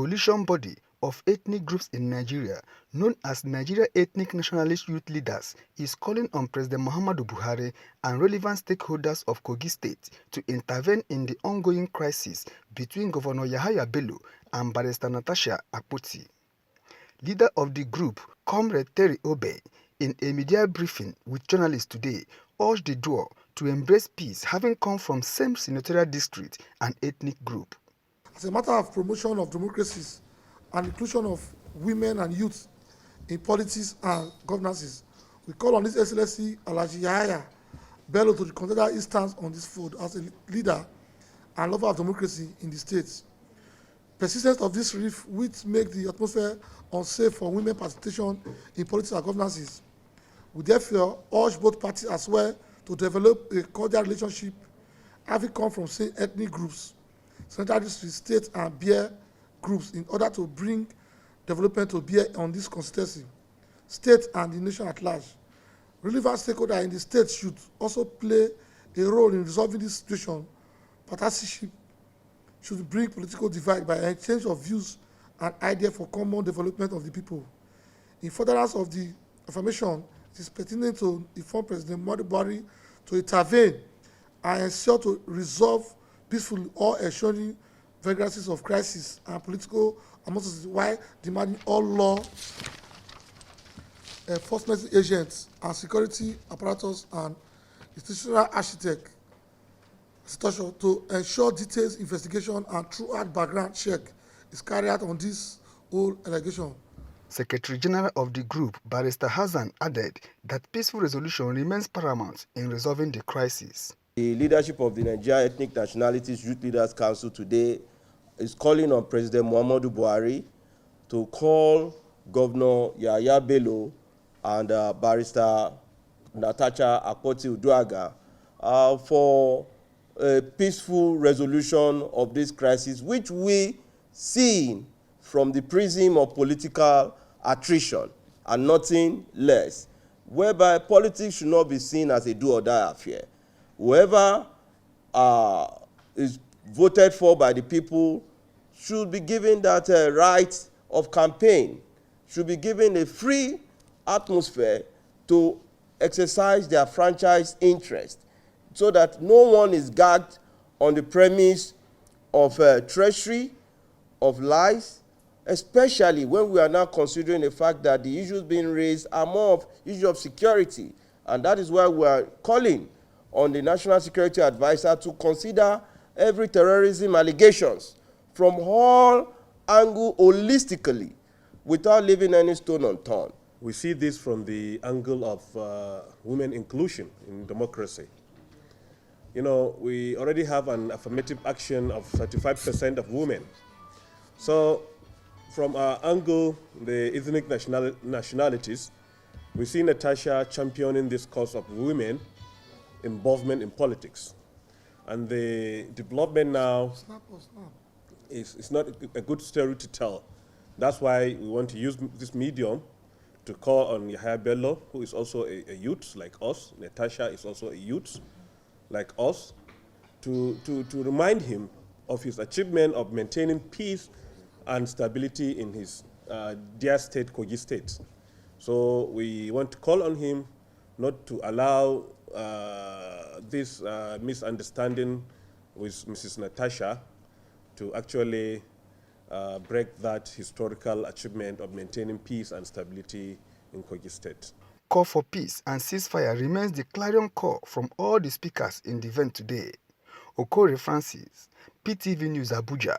coalition body of ethnic groups in Nigeria, known as Nigeria Ethnic Nationalist Youth Leaders, is calling on President Muhammadu Buhari and relevant stakeholders of Kogi State to intervene in the ongoing crisis between Governor YAHAYA Bello and Barrister Natasha. Leader of the group, Comrade Terry Obey, in a media briefing with journalists today, urged the duo to embrace peace, having come from same senatorial district and ethnic group. As a matter of promotion of democracies and inclusion of women and youth in politics and governances, we call on His Excellency YAHAYA Bello to consider his stance on this field as a leader and lover of democracy in the states. Persistence of this rift which make the atmosphere unsafe for women participation in politics and governances. We therefore urge both parties as well to develop a cordial relationship, having come from same ethnic groups, central district, state and bear groups, in order to bring development to bear on this constituency, state and the nation at large. Relevant stakeholders in the state should also play a role in resolving this situation. Partnership should bring political divide by exchange of views and ideas for common development of the people. In furtherance of the affirmation, it is pertinent to inform President Muhammadu Buhari to intervene and ensure to resolve peacefully all ensuring vagaries of crisis and political animosity, while demanding all law enforcement agents and security apparatus and institutional architects to ensure detailed investigation and throughout background check is carried out on this whole allegation. Secretary General of the group, Barrister Hassan, added that peaceful resolution remains paramount in resolving the crisis. The leadership of the Nigeria Ethnic Nationalities Youth Leaders Council today is calling on President Muhammadu Buhari to call Governor YAHAYA Bello and Barrister Natasha for a peaceful resolution of this crisis, which we see from the prism of political attrition and nothing less, whereby politics should not be seen as a do-or-die affair. Whoever is voted for by the people should be given that right of campaign, should be given a free atmosphere to exercise their franchise interest, so that no one is gagged on the premise of treachery, of lies, especially when we are now considering the fact that the issues being raised are more of issues of security. And that is why we are calling on the National Security Advisor to consider every terrorism allegations from all angles holistically, without leaving any stone unturned. We see this from the angle of women inclusion in democracy. You know, we already have an affirmative action of 35% of women. So from our angle, the ethnic nationalities, we see Natasha championing this cause of women involvement in politics. And the development now is not a good story to tell. That's why we want to use this medium to call on YAHAYA Bello, who is also a youth like us. Natasha is also a youth like us, to remind him of his achievement of maintaining peace and stability in his dear state, Kogi State. So we want to call on him not to allow this misunderstanding with Mrs. Natasha to actually break that historical achievement of maintaining peace and stability in Kogi State. Call for peace and ceasefire remains the clarion call from all the speakers in the event today. Okore Francis, PTV News, Abuja.